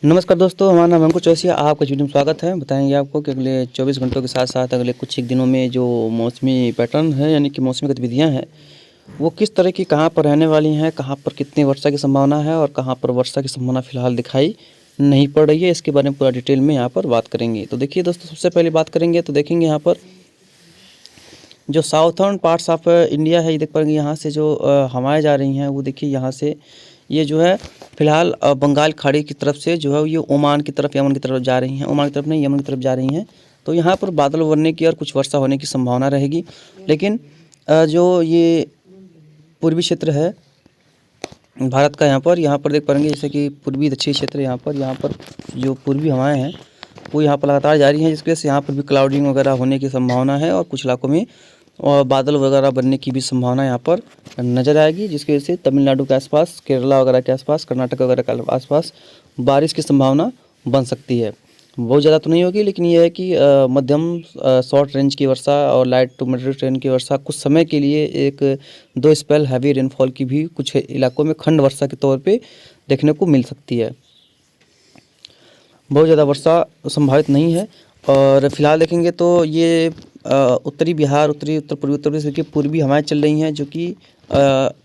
नमस्कार दोस्तों, हमारा नाम अंकुर चौरसिया। आपका वीडियो में स्वागत है। बताएंगे आपको कि अगले 24 घंटों के साथ साथ अगले कुछ एक दिनों में जो मौसमी पैटर्न है यानी कि मौसमी गतिविधियां हैं वो किस तरह की कहां पर रहने वाली हैं, कहां पर कितनी वर्षा की संभावना है और कहां पर वर्षा की संभावना फिलहाल दिखाई नहीं पड़ रही है, इसके बारे में पूरा डिटेल में यहाँ पर बात करेंगे। तो देखिए दोस्तों, सबसे पहले बात करेंगे तो देखेंगे यहाँ पर जो साउथर्न पार्ट्स ऑफ इंडिया है, ये देख पाएंगे यहाँ से जो हवाएं जा रही हैं वो देखिए यहाँ से ये जो है फिलहाल बंगाल खाड़ी की तरफ से जो है ये ओमान की तरफ, यमन की तरफ जा रही हैं। ओमान की तरफ नहीं, यमन की तरफ जा रही हैं। तो यहाँ पर बादल बनने की और कुछ वर्षा होने की संभावना रहेगी। लेकिन जो ये पूर्वी क्षेत्र है भारत का, यहाँ पर देख पाएंगे जैसे कि पूर्वी दक्षिणी क्षेत्र, यहाँ पर जो पूर्वी हवाएं हैं वो यहाँ पर लगातार जारी हैं, जिसकी वजह से यहाँ पर भी क्लाउडिंग वगैरह होने की संभावना है और कुछ इलाकों में और बादल वगैरह बनने की भी संभावना यहाँ पर नज़र आएगी, जिसकी वजह से तमिलनाडु के आसपास, केरला वगैरह के आसपास, कर्नाटक वगैरह के आसपास बारिश की संभावना बन सकती है। बहुत ज़्यादा तो नहीं होगी, लेकिन यह है कि मध्यम शॉर्ट रेंज की वर्षा और लाइट टू मॉडरेट रेंज की वर्षा कुछ समय के लिए एक दो स्पेल हैवी रेनफॉल की भी कुछ इलाकों में खंड वर्षा के तौर पर देखने को मिल सकती है। बहुत ज़्यादा वर्षा संभावित नहीं है। और फिलहाल देखेंगे तो ये उत्तरी बिहार, उत्तर पूर्वी उत्तर प्रदेश की पूर्वी हवाएं चल रही हैं, जो कि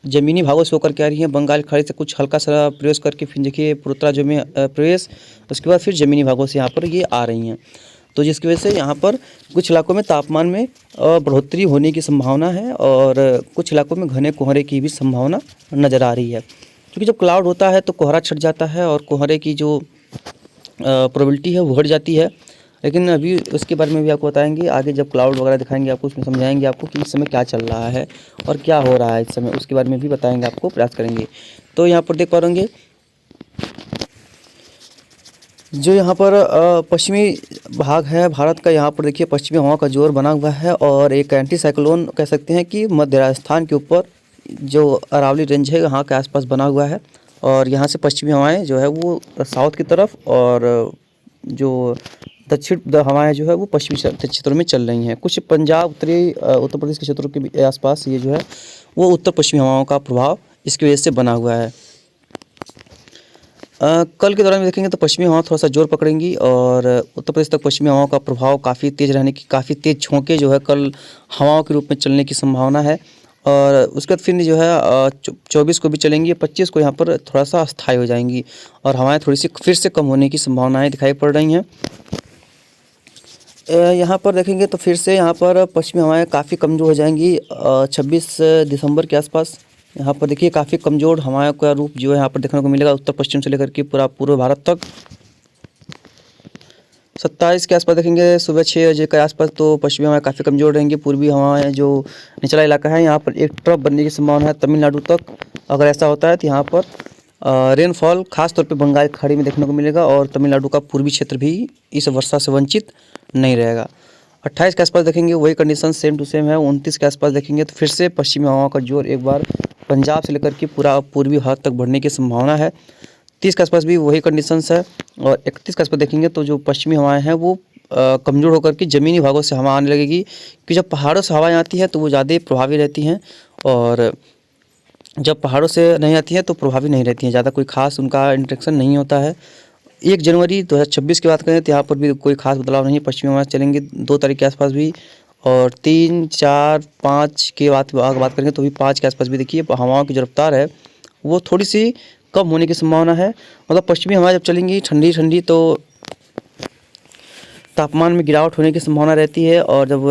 ज़मीनी भागों से होकर के आ रही हैं। बंगाल खाड़ी से कुछ हल्का सा प्रवेश करके फिर देखिए पूर्वोत्तर में प्रवेश, उसके बाद फिर ज़मीनी भागों से यहाँ पर ये आ रही हैं। तो जिसकी वजह से यहाँ पर कुछ इलाकों में तापमान में बढ़ोतरी होने की संभावना है और कुछ इलाकों में घने कोहरे की भी संभावना नज़र आ रही है। क्योंकि जब क्लाउड होता है तो कोहरा छट जाता है और कोहरे की जो प्रोबेबिलिटी है वो घट जाती है। लेकिन अभी उसके बारे में भी आपको बताएंगे, आगे जब क्लाउड वगैरह दिखाएंगे आपको, उसमें समझाएंगे आपको कि इस समय क्या चल रहा है और क्या हो रहा है इस समय, उसके बारे में भी बताएंगे आपको, प्रयास करेंगे। तो यहाँ पर देख पाएंगे जो यहाँ पर पश्चिमी भाग है भारत का, यहाँ पर देखिए पश्चिमी हवा का जोर बना हुआ है और एक एंटी साइक्लोन कह सकते हैं कि मध्य राजस्थान के ऊपर जो अरावली रेंज है यहाँ के आसपास बना हुआ है। और यहाँ से पश्चिमी हवाएं जो है वो साउथ की तरफ और जो दक्षिण हवाएं जो है वो पश्चिमी क्षेत्रों में चल रही हैं। कुछ पंजाब, उत्तर प्रदेश के क्षेत्रों के भी आसपास ये जो है वो उत्तर पश्चिमी हवाओं का प्रभाव इसकी वजह से बना हुआ है। कल के दौरान में देखेंगे तो पश्चिमी हवा थोड़ा सा जोर पकड़ेंगी और उत्तर प्रदेश तक पश्चिमी हवाओं का प्रभाव काफ़ी तेज़ रहने की, काफ़ी तेज़ झोंके जो है कल हवाओं के रूप में चलने की संभावना है। और उसके बाद फिर जो है 24 को भी चलेंगी, 25 को यहाँ पर थोड़ा सा अस्थायी हो जाएंगी और हवाएं थोड़ी सी फिर से कम होने की संभावनाएं दिखाई पड़ रही हैं। यहाँ पर देखेंगे तो फिर से यहाँ पर पश्चिमी हवाएं काफ़ी कमज़ोर हो जाएंगी 26 दिसंबर के आसपास। यहाँ पर देखिए काफ़ी कमज़ोर हवाओं का रूप जो है यहाँ पर देखने को मिलेगा उत्तर पश्चिम से लेकर के पूरा पूर्व भारत तक। 27 के आसपास देखेंगे सुबह 6 बजे के आसपास तो पश्चिमी हवाएं काफ़ी कमज़ोर रहेंगी। पूर्वी हवाएं जो निचला इलाका है यहाँ पर एक ट्रफ बनने की संभावना है तमिलनाडु तक। अगर ऐसा होता है तो यहाँ पर रेनफॉल खास तौर पे बंगाल खाड़ी में देखने को मिलेगा और तमिलनाडु का पूर्वी क्षेत्र भी इस वर्षा से वंचित नहीं रहेगा। 28 के आसपास देखेंगे वही कंडीशन सेम टू सेम है। 29 के आसपास देखेंगे तो फिर से पश्चिमी हवाओं का जोर एक बार पंजाब से लेकर के पूरा पूर्वी भारत तक बढ़ने की संभावना है। 30 के आसपास भी वही कंडीशंस है और 31 के आसपास देखेंगे तो जो पश्चिमी हवाएं हैं वो कमज़ोर होकर के ज़मीनी भागों से हवा आने लगेगी। कि जब पहाड़ों से हवाएं आती हैं तो वो ज़्यादा प्रभावी रहती हैं और जब पहाड़ों से नहीं आती हैं तो प्रभावी नहीं रहती हैं, ज़्यादा कोई खास उनका इंटरेक्शन नहीं होता है। 1 जनवरी 2026 की बात करें तो यहाँ पर भी कोई खास बदलाव नहीं है, पश्चिमी हवाएं चलेंगी 2 तारीख के आसपास भी। और 3, 4, 5 की बात करेंगे तो भी 5 के आसपास भी देखिए हवाओं की जो रफ्तार है वो थोड़ी सी कम होने की संभावना है। मतलब पश्चिमी हवाएं जब चलेंगी ठंडी ठंडी तो तापमान में गिरावट होने की संभावना रहती है और जब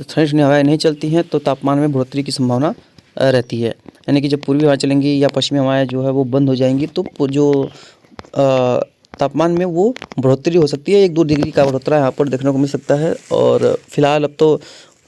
ठंडी ठंडी हवाएं नहीं चलती हैं तो तापमान में बढ़ोतरी की संभावना रहती है। यानी कि जब पूर्वी हवाएं चलेंगी या पश्चिमी हवाएं जो है वो बंद हो जाएंगी तो जो तापमान में वो बढ़ोतरी हो सकती है, 1-2 डिग्री का बढ़ोतरा यहाँ पर देखने को मिल सकता है। और फिलहाल अब तो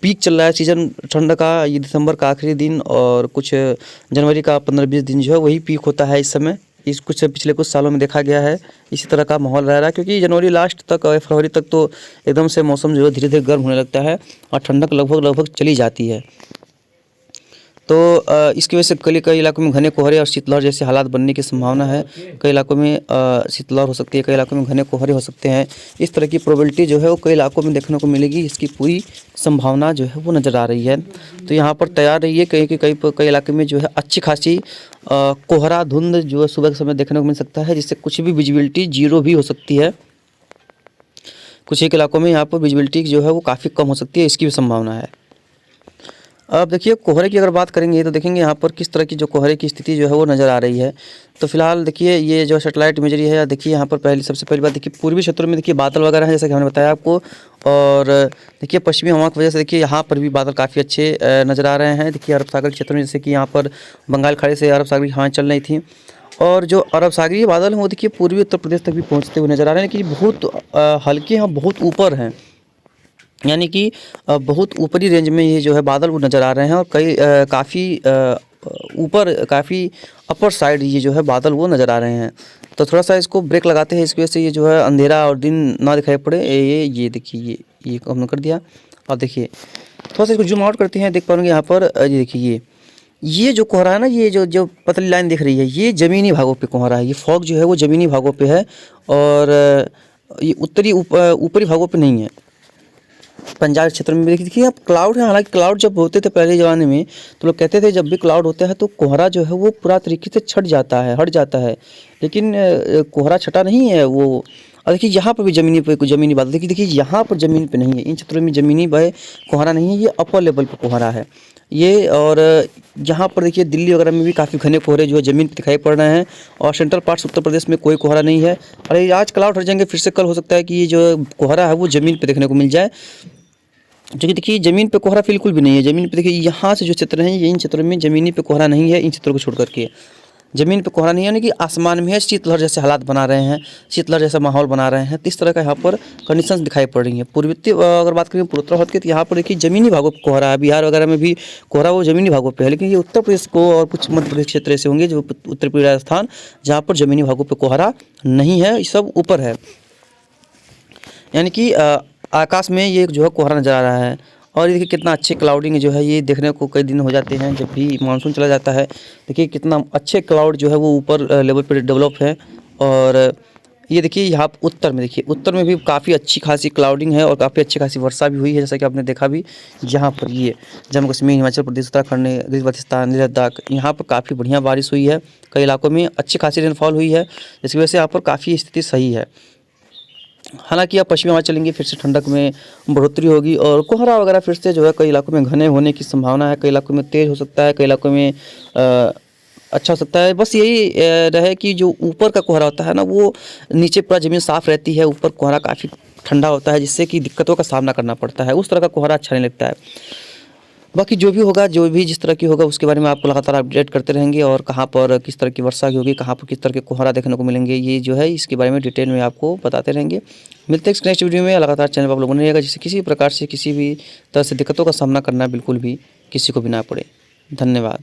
पीक चल रहा है सीजन ठंड का, ये दिसंबर का आखिरी दिन और कुछ जनवरी का 15-20 दिन जो है वही पीक होता है इस समय। इस पिछले कुछ सालों में देखा गया है इसी तरह का माहौल रह रहा है, क्योंकि जनवरी लास्ट तक और फरवरी तक तो एकदम से मौसम जो है धीरे धीरे गर्म होने लगता है और ठंडक लगभग चली जाती है। तो इसकी वजह से कई इलाकों में घने कोहरे और शीतलहर जैसे हालात बनने की संभावना है। कई इलाकों में शीतलहर हो सकती है, कई इलाकों में घने कोहरे हो सकते हैं। इस तरह की प्रोबेबिलिटी जो है वो कई इलाकों में देखने को मिलेगी। इसकी पूरी संभावना जो है वो नज़र आ रही है। तो यहाँ पर तैयार रहिए, कई इलाके में जो है अच्छी खासी कोहरा धुंध जो है सुबह के समय देखने को मिल सकता है, जिससे कुछ भी विजिबिलिटी जीरो भी हो सकती है। कुछ एक इलाकों में यहाँ पर विजिबिलिटी जो है वो काफ़ी कम हो सकती है, इसकी भी संभावना है। अब देखिए कोहरे की अगर बात करेंगे तो देखेंगे यहाँ पर किस तरह की जो कोहरे की स्थिति जो है वो नज़र आ रही है। तो फिलहाल देखिए ये जो सैटेलाइट इमेजरी है, देखिए यहाँ पर सबसे पहली बात देखिए पूर्वी क्षेत्रों में देखिए बादल वगैरह है, जैसा कि हमने बताया आपको। और देखिए पश्चिमी हवा की वजह से देखिए यहाँ पर भी बादल काफ़ी अच्छे नज़र आ रहे हैं। देखिए अरब सागर के क्षेत्र में, जैसे कि यहाँ पर बंगाल खाड़ी से अरब सागरी हवाएँ चल रही थी, और जो अरब सागरीय बादल हैं वो देखिए पूर्वी उत्तर प्रदेश तक भी पहुँचते हुए नज़र आ रहे हैं, लेकिन बहुत हल्के हैं, बहुत ऊपर हैं, यानी कि बहुत ऊपरी रेंज में ये जो है बादल वो नज़र आ रहे हैं। और काफ़ी ऊपर, काफ़ी अपर साइड ये जो है बादल वो नज़र आ रहे हैं। तो थोड़ा सा इसको ब्रेक लगाते हैं, इसकी वजह से ये जो है अंधेरा और दिन ना दिखाई पड़े। ये देखिए ये हमने कर दिया। और देखिए थोड़ा सा इसको जूम आउट करते हैं, देख पाएंगे यहाँ पर ये देखिए ये जो कोहरा है ना, ये जो पतली लाइन दिख रही है, ये ज़मीनी भागों पे कोहरा है। ये फॉग जो है वो ज़मीनी भागों पे है, और ये ऊपरी भागों पे नहीं है। पंजाब क्षेत्र में देखिए आप क्लाउड है, हालांकि क्लाउड जब होते थे पहले ज़माने में तो लोग कहते थे जब भी क्लाउड होता है तो कोहरा जो है वो पूरा तरीके से हट जाता है, लेकिन कोहरा छटा नहीं है वो। और देखिए यहाँ पर भी ज़मीनी बादल देखिए यहाँ पर ज़मीन पे नहीं है, इन क्षेत्रों में ज़मीनी कोहरा नहीं है, ये अपर लेवल पर कोहरा है ये। और यहाँ पर देखिए दिल्ली वगैरह में भी काफ़ी घने कोहरे जो है ज़मीन पर दिखाई पड़ रहे हैं, और सेंट्रल पार्ट्स उत्तर प्रदेश में कोई कोहरा नहीं है। और आज क्लाउड हट जाएंगे, फिर से कल हो सकता है कि ये जो कोहरा है वो ज़मीन पर देखने को मिल जाए। जो कि देखिए ज़मीन पे कोहरा बिल्कुल भी नहीं है। ज़मीन पे देखिए यहाँ से जो क्षेत्र हैं, ये इन क्षेत्रों में ज़मीनी पे कोहरा नहीं है। इन क्षेत्रों को छोड़ करके ज़मीन पे कोहरा नहीं है, यानी कि आसमान में है शीतलहर जैसे हालात बना रहे हैं, शीतलहर जैसा माहौल बना रहे हैं। तो इस तरह का यहाँ पर कंडीशंस दिखाई पड़ रही हैं। पूर्वोत्तर अगर बात करें पूर्वोत्तर भारत की, तो यहाँ पर देखिए ज़मीनी भागों पर कोहरा है। बिहार वगैरह में भी कोहरा वो ज़मीनी भागों पर है, लेकिन ये उत्तर प्रदेश को और कुछ मध्य प्रदेश क्षेत्र ऐसे होंगे जो उत्तर प्रदेश राजस्थान, जहाँ पर ज़मीनी भागों पर कोहरा नहीं है, ये सब ऊपर है, यानी कि आकाश में ये जो है कोहरा नज़र आ रहा है। और ये देखिए कितना अच्छे क्लाउडिंग जो है ये देखने को कई दिन हो जाते हैं जब भी मानसून चला जाता है। देखिए कितना अच्छे क्लाउड जो है वो ऊपर लेवल पर डेवलप है। और ये देखिए यहाँ उत्तर में, देखिए उत्तर में भी काफ़ी अच्छी खासी क्लाउडिंग है और काफ़ी अच्छी खासी वर्षा भी हुई है, जैसा कि आपने देखा भी। यहाँ पर ये जम्मू कश्मीर, हिमाचल प्रदेश, उत्तराखंड, गिलगित-बाल्टिस्तान, लद्दाख, यहाँ पर काफ़ी बढ़िया बारिश हुई है। कई इलाकों में अच्छी खासी रेनफॉल हुई है, जिसकी वजह से यहाँ पर काफ़ी स्थिति सही है। हालांकि अब पश्चिमी हवा चलेंगी, फिर से ठंडक में बढ़ोतरी होगी और कोहरा वगैरह फिर से जो है कई इलाकों में घने होने की संभावना है। कई इलाकों में तेज़ हो सकता है, कई इलाकों में अच्छा हो सकता है। बस यही रहे कि जो ऊपर का कोहरा होता है ना, वो नीचे पूरा ज़मीन साफ़ रहती है, ऊपर कोहरा काफ़ी ठंडा होता है, जिससे कि दिक्कतों का सामना करना पड़ता है। उस तरह का कोहरा अच्छा नहीं लगता है। बाकी जो भी होगा, जो भी जिस तरह की होगा, उसके बारे में आपको लगातार अपडेट करते रहेंगे, और कहाँ पर किस तरह की वर्षा होगी, कहाँ पर किस तरह के कोहरा देखने को मिलेंगे, ये जो है इसके बारे में डिटेल में आपको बताते रहेंगे। मिलते हैं नेक्स्ट वीडियो में। लगातार चैनल पर आप लोगों ने रहेगा, जिससे किसी प्रकार से किसी भी तरह से दिक्कतों का सामना करना बिल्कुल भी किसी को भी ना पड़े। धन्यवाद।